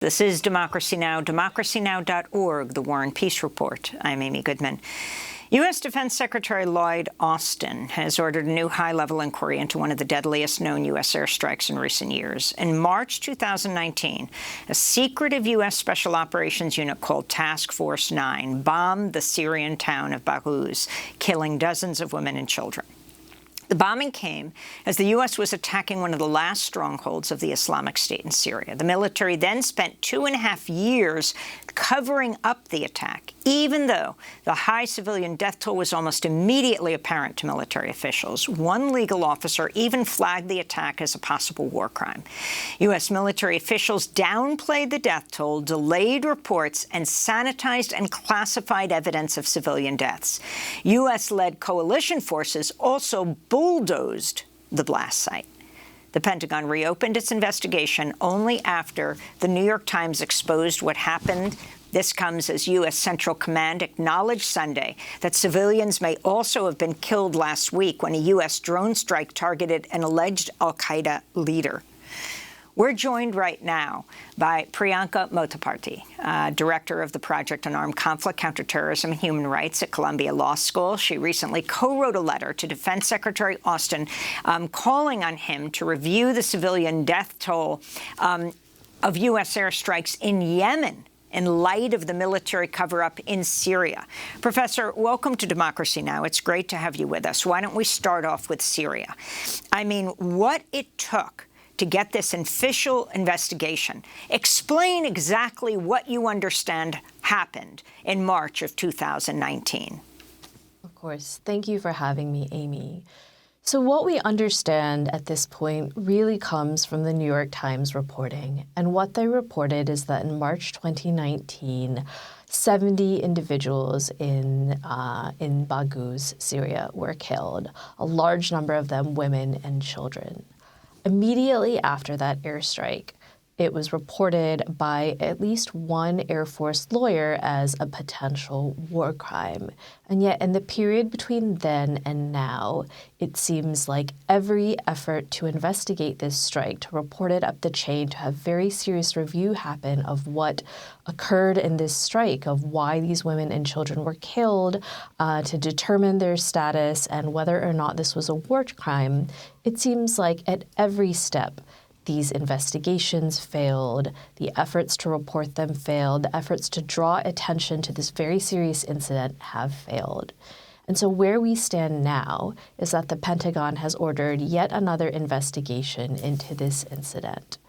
This is Democracy Now!, democracynow.org, The War and Peace Report. I'm Amy Goodman. U.S. Defense Secretary Lloyd Austin has ordered a new high-level inquiry into one of the deadliest known U.S. airstrikes in recent years. In March 2019, a secretive U.S. Special Operations Unit called Task Force 9 bombed the Syrian town of Baghouz, killing dozens of women and children. The bombing came as the U.S. was attacking one of the last strongholds of the Islamic State in Syria. The military then spent 2.5 years covering up the attack, even though the high civilian death toll was almost immediately apparent to military officials. One legal officer even flagged the attack as a possible war crime. U.S. military officials downplayed the death toll, delayed reports, and sanitized and classified evidence of civilian deaths. U.S.-led coalition forces also bulldozed the blast site. The Pentagon reopened its investigation only after the New York Times exposed what happened. This comes as U.S. Central Command acknowledged Sunday that civilians may also have been killed last week when a U.S. drone strike targeted an alleged al-Qaeda leader. We're joined right now by Priyanka Motaparthy, director of the Project on Armed Conflict, Counterterrorism, and Human Rights at Columbia Law School. She recently co-wrote a letter to Defense Secretary Austin calling on him to review the civilian death toll of U.S. airstrikes in Yemen in light of the military cover-up in Syria. Professor, welcome to Democracy Now! It's great to have you with us. Why don't we start off with Syria? I mean, what it took to get this official investigation. Explain exactly what you understand happened in March of 2019. Of course. Thank you for having me, Amy. So what we understand at this point really comes from the New York Times reporting. And what they reported is that in March 2019, 70 individuals in Baghouz, Syria, were killed, a large number of them women and children. Immediately after that airstrike, it was reported by at least one Air Force lawyer as a potential war crime. And yet in the period between then and now, it seems like every effort to investigate this strike, to report it up the chain, to have very serious review happen of what occurred in this strike, of why these women and children were killed, to determine their status and whether or not this was a war crime, it seems like at every step, these investigations failed, the efforts to report them failed, the efforts to draw attention to this very serious incident have failed. And so where we stand now is that the Pentagon has ordered yet another investigation into this incident.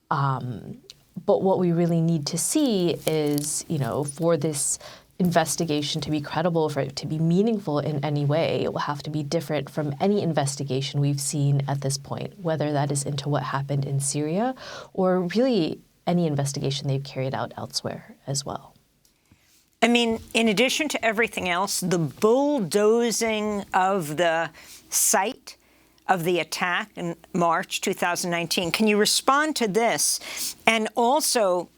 But what we really need to see is, for this investigation to be credible, for it to be meaningful in any way, it will have to be different from any investigation we've seen at this point, whether that is into what happened in Syria or really any investigation they've carried out elsewhere as well. I mean, in addition to everything else, the bulldozing of the site of the attack in March 2019, can you respond to this? And also,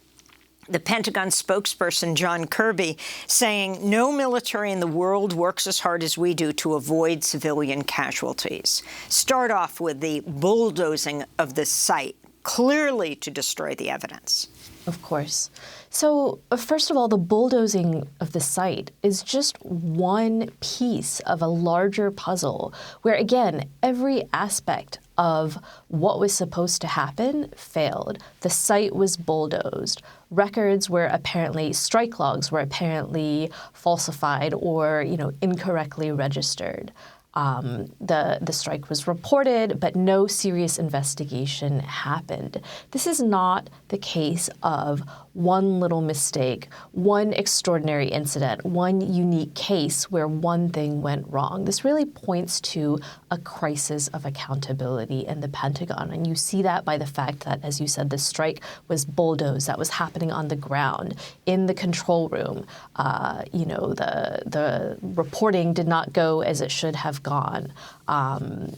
the Pentagon spokesperson, John Kirby, saying no military in the world works as hard as we do to avoid civilian casualties. Start off with the bulldozing of the site, clearly to destroy the evidence. Of course. So first of all, the bulldozing of the site is just one piece of a larger puzzle where, again, every aspect of what was supposed to happen failed. The site was bulldozed. Records were apparently, strike logs were apparently falsified or, incorrectly registered. The strike was reported, but no serious investigation happened. This is not the case of one little mistake, one extraordinary incident, one unique case where one thing went wrong. This really points to a crisis of accountability in the Pentagon. And you see that by the fact that, as you said, the strike was bulldozed. That was happening on the ground, in the control room. The reporting did not go as it should have gone.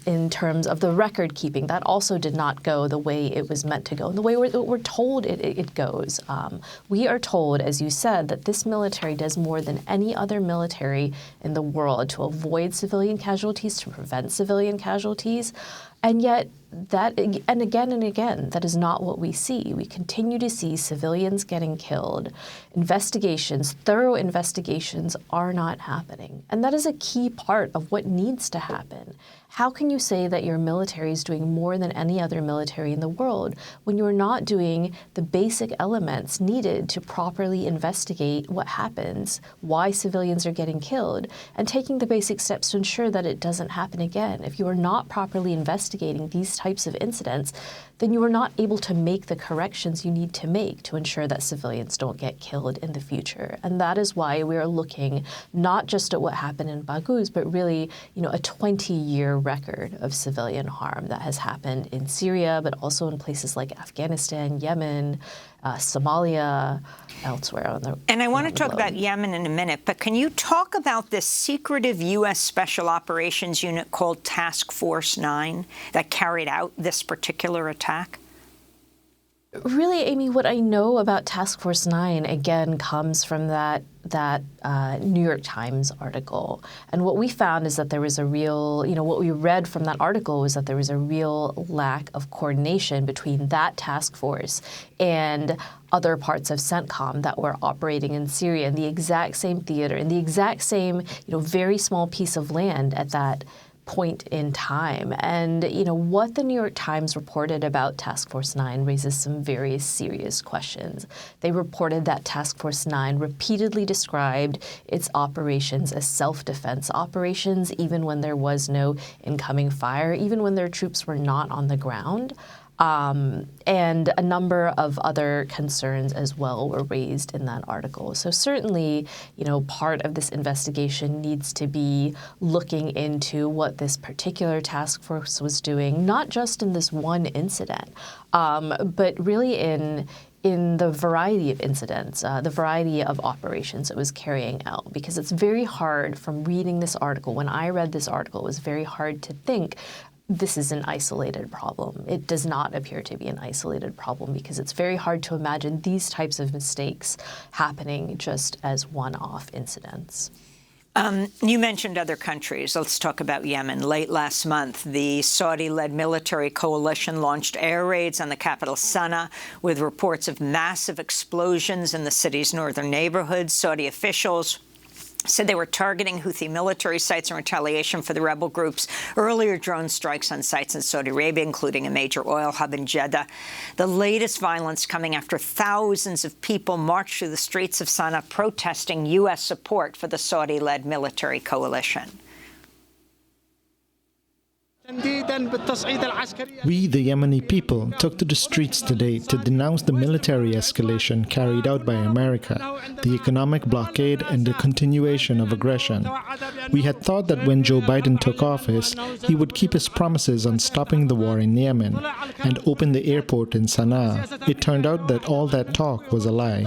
In terms of the record keeping, that also did not go the way it was meant to go, and the way we're told it goes. We are told, as you said, that this military does more than any other military in the world to avoid civilian casualties, to prevent civilian casualties, and yet and again, that is not what we see. We continue to see civilians getting killed. Investigations, thorough investigations are not happening. And that is a key part of what needs to happen. How can you say that your military is doing more than any other military in the world when you're not doing the basic elements needed to properly investigate what happens, why civilians are getting killed, and taking the basic steps to ensure that it doesn't happen again? If you are not properly investigating these types of incidents, then you are not able to make the corrections you need to make to ensure that civilians don't get killed in the future. And that is why we are looking not just at what happened in Baghouz, but really, a 20-year record of civilian harm that has happened in Syria, but also in places like Afghanistan, Yemen, Somalia, elsewhere on the And I want to talk about Yemen in a minute, but can you talk about this secretive U.S. Special Operations Unit called Task Force 9 that carried out this particular attack? Really, Amy, what I know about Task Force 9, again, comes from that New York Times article. And what we found is that there was a real, what we read from that article was that there was a real lack of coordination between that task force and other parts of CENTCOM that were operating in Syria in the exact same theater, in the exact same, very small piece of land at that point in time. And, what the New York Times reported about Task Force 9 raises some very serious questions. They reported that Task Force 9 repeatedly described its operations as self-defense operations, even when there was no incoming fire, even when their troops were not on the ground. And a number of other concerns as well were raised in that article. So certainly, part of this investigation needs to be looking into what this particular task force was doing, not just in this one incident, but really in the variety of incidents, the variety of operations it was carrying out. Because it's very hard from reading this article, when I read this article, it was very hard to think this is an isolated problem. It does not appear to be an isolated problem because it's very hard to imagine these types of mistakes happening just as one-off incidents. You mentioned other countries. Let's talk about Yemen. Late last month, the Saudi-led military coalition launched air raids on the capital Sana'a with reports of massive explosions in the city's northern neighborhoods. Saudi officials said they were targeting Houthi military sites in retaliation for the rebel group's earlier drone strikes on sites in Saudi Arabia, including a major oil hub in Jeddah. The latest violence coming after thousands of people marched through the streets of Sana'a protesting U.S. support for the Saudi-led military coalition. We, the Yemeni people, took to the streets today to denounce the military escalation carried out by America, the economic blockade, and the continuation of aggression. We had thought that when Joe Biden took office, he would keep his promises on stopping the war in Yemen and open the airport in Sana'a. It turned out that all that talk was a lie.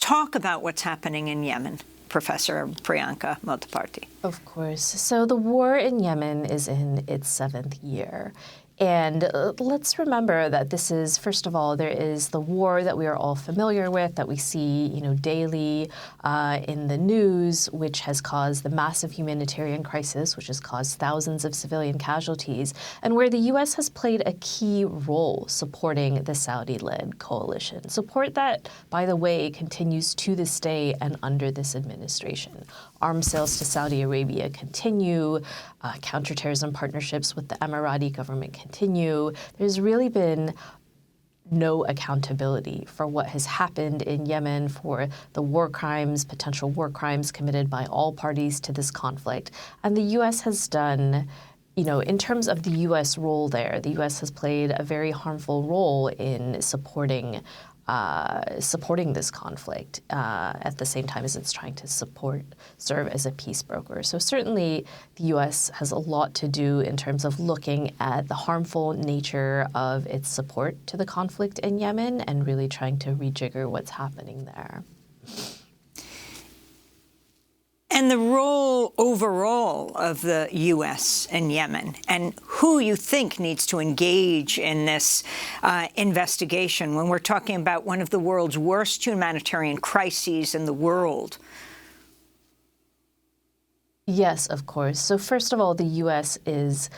Talk about what's happening in Yemen, Professor Priyanka Motaparthy. Of course. So the war in Yemen is in its 7th year. And let's remember that this is, first of all, there is the war that we are all familiar with, that we see, daily in the news, which has caused the massive humanitarian crisis, which has caused thousands of civilian casualties, and where the U.S. has played a key role supporting the Saudi-led coalition. Support that, by the way, continues to this day and under this administration. Arms sales to Saudi Arabia continue. Counterterrorism partnerships with the Emirati government continue. There's really been no accountability for what has happened in Yemen, for the war crimes, potential war crimes committed by all parties to this conflict. And the U.S. has done, in terms of the U.S. role there, the U.S. has played a very harmful role in supporting this conflict at the same time as it's trying to serve as a peace broker. So certainly the U.S. has a lot to do in terms of looking at the harmful nature of its support to the conflict in Yemen and really trying to rejigger what's happening there. And the role overall of the U.S. in Yemen, and who you think needs to engage in this investigation when we're talking about one of the world's worst humanitarian crises in the world. Yes, of course. So first of all, the U.S. is,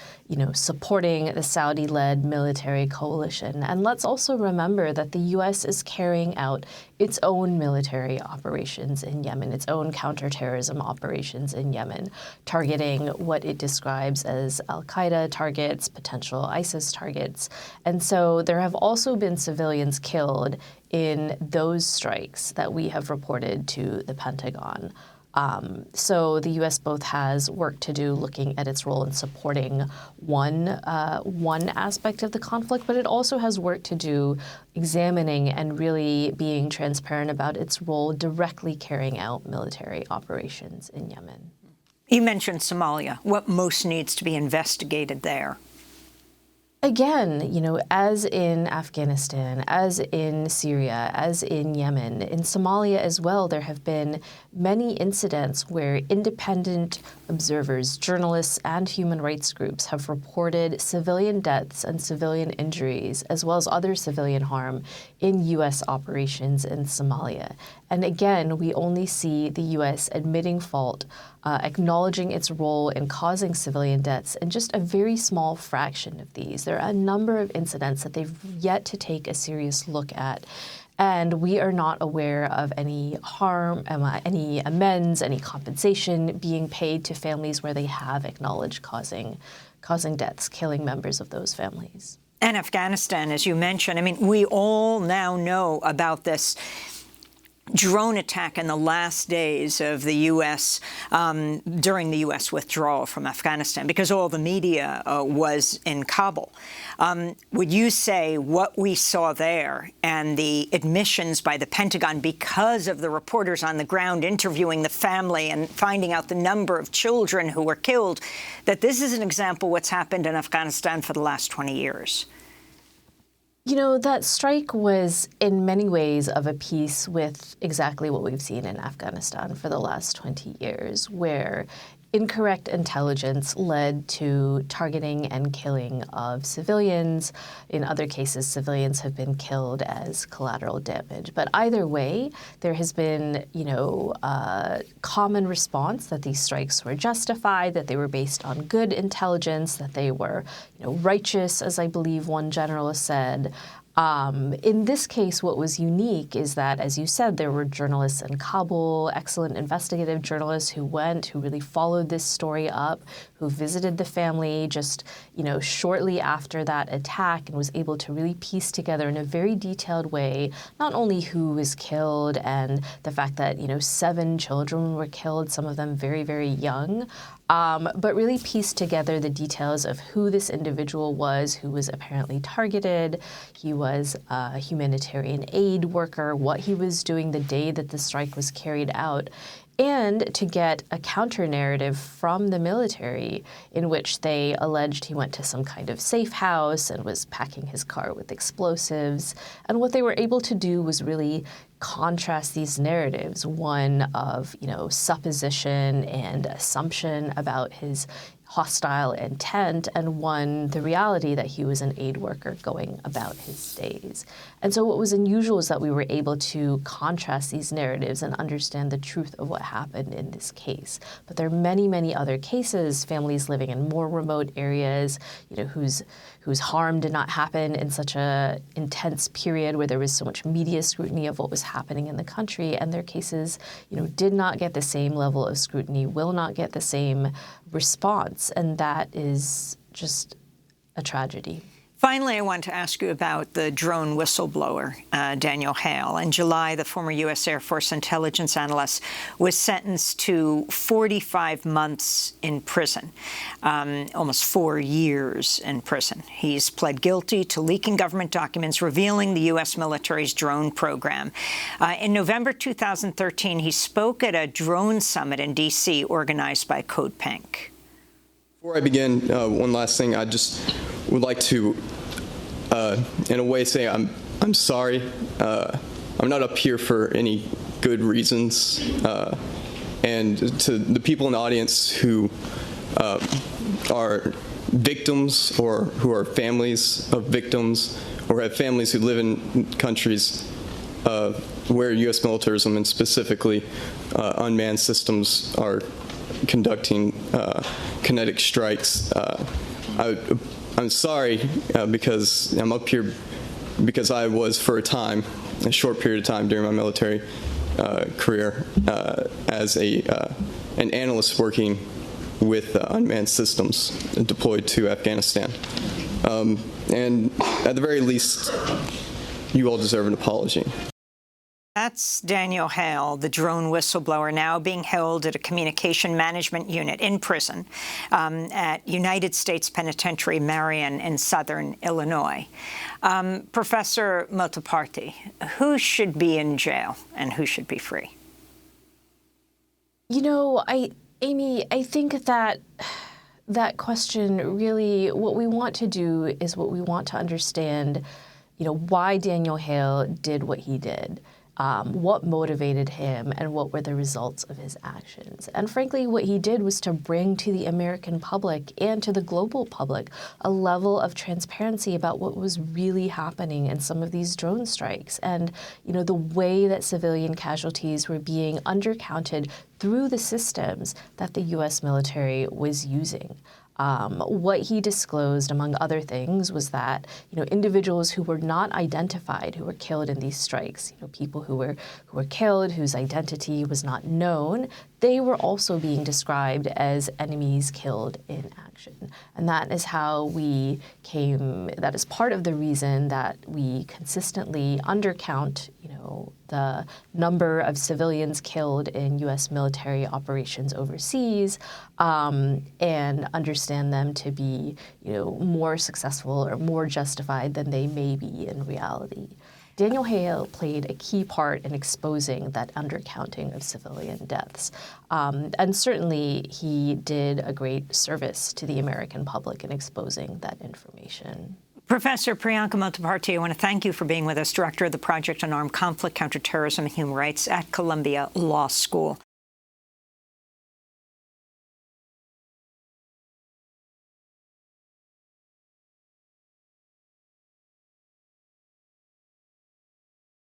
supporting the Saudi-led military coalition. And let's also remember that the U.S. is carrying out its own military operations in Yemen, its own counterterrorism operations in Yemen, targeting what it describes as al-Qaeda targets, potential ISIS targets. And so there have also been civilians killed in those strikes that we have reported to the Pentagon. So the U.S. both has work to do looking at its role in supporting one aspect of the conflict, but it also has work to do examining and really being transparent about its role directly carrying out military operations in Yemen. You mentioned Somalia. What most needs to be investigated there? Again, as in Afghanistan, as in Syria, as in Yemen, in Somalia as well, there have been many incidents where independent observers, journalists, and human rights groups have reported civilian deaths and civilian injuries, as well as other civilian harm in U.S. operations in Somalia. And again, we only see the U.S. admitting fault, acknowledging its role in causing civilian deaths, and just a very small fraction of these. There are a number of incidents that they've yet to take a serious look at. And we are not aware of any harm, any amends, any compensation being paid to families where they have acknowledged causing deaths, killing members of those families. And Afghanistan, as you mentioned, I mean, we all now know about this drone attack in the last days of the U.S. During the U.S. withdrawal from Afghanistan, because all the media was in Kabul. Would you say what we saw there and the admissions by the Pentagon, because of the reporters on the ground interviewing the family and finding out the number of children who were killed, that this is an example of what's happened in Afghanistan for the last 20 years? That strike was in many ways of a piece with exactly what we've seen in Afghanistan for the last 20 years, where incorrect intelligence led to targeting and killing of civilians. In other cases, civilians have been killed as collateral damage. But either way, there has been, a common response that these strikes were justified, that they were based on good intelligence, that they were, righteous, as I believe one generalist said. In this case, what was unique is that, as you said, there were journalists in Kabul, excellent investigative journalists who really followed this story up, who visited the family just, shortly after that attack and was able to really piece together in a very detailed way, not only who was killed and the fact that, 7 children were killed, some of them very, very young, but really pieced together the details of who this individual was, who was apparently targeted. He was a humanitarian aid worker, what he was doing the day that the strike was carried out, and to get a counter-narrative from the military in which they alleged he went to some kind of safe house and was packing his car with explosives. And what they were able to do was really contrast these narratives, one of, supposition and assumption about his hostile intent, and one, the reality that he was an aid worker going about his days. And so what was unusual is that we were able to contrast these narratives and understand the truth of what happened in this case. But there are many, many other cases, families living in more remote areas, whose harm did not happen in such a intense period where there was so much media scrutiny of what was happening in the country, and their cases, did not get the same level of scrutiny, will not get the same response, and that is just a tragedy. Finally, I want to ask you about the drone whistleblower, Daniel Hale. In July, the former U.S. Air Force intelligence analyst was sentenced to 45 months in prison, almost 4 years in prison. He's pled guilty to leaking government documents revealing the U.S. military's drone program. In November 2013, he spoke at a drone summit in D.C. organized by Code Pink. Before I begin, one last thing. I just would like to, in a way, say I'm sorry. I'm not up here for any good reasons. And to the people in the audience who are victims or who are families of victims or have families who live in countries where U.S. militarism and specifically unmanned systems are conducting kinetic strikes. I'm sorry because I'm up here because I was, for a short period of time during my military career, as an analyst working with unmanned systems deployed to Afghanistan. And at the very least, you all deserve an apology. That's Daniel Hale, the drone whistleblower, now being held at a communication management unit in prison at United States Penitentiary Marion in southern Illinois. Professor Motaparthy, who should be in jail and who should be free? You know, Amy, I think that question really, what we want to do is what we want to understand, why Daniel Hale did what he did. What motivated him and what were the results of his actions. And frankly, what he did was to bring to the American public and to the global public a level of transparency about what was really happening in some of these drone strikes and, the way that civilian casualties were being undercounted through the systems that the U.S. military was using. What he disclosed, among other things, was that individuals who were not identified, who were killed in these strikes, people who were killed, whose identity was not known, they were also being described as enemies killed in action. And that is how that is part of the reason that we consistently undercount, the number of civilians killed in U.S. military operations overseas, and understand them to be, more successful or more justified than they may be in reality. Daniel Hale played a key part in exposing that undercounting of civilian deaths. And certainly he did a great service to the American public in exposing that information. Professor Priyanka Motaparthy, I want to thank you for being with us, Director of the Project on Armed Conflict, Counterterrorism, and Human Rights at Columbia Law School.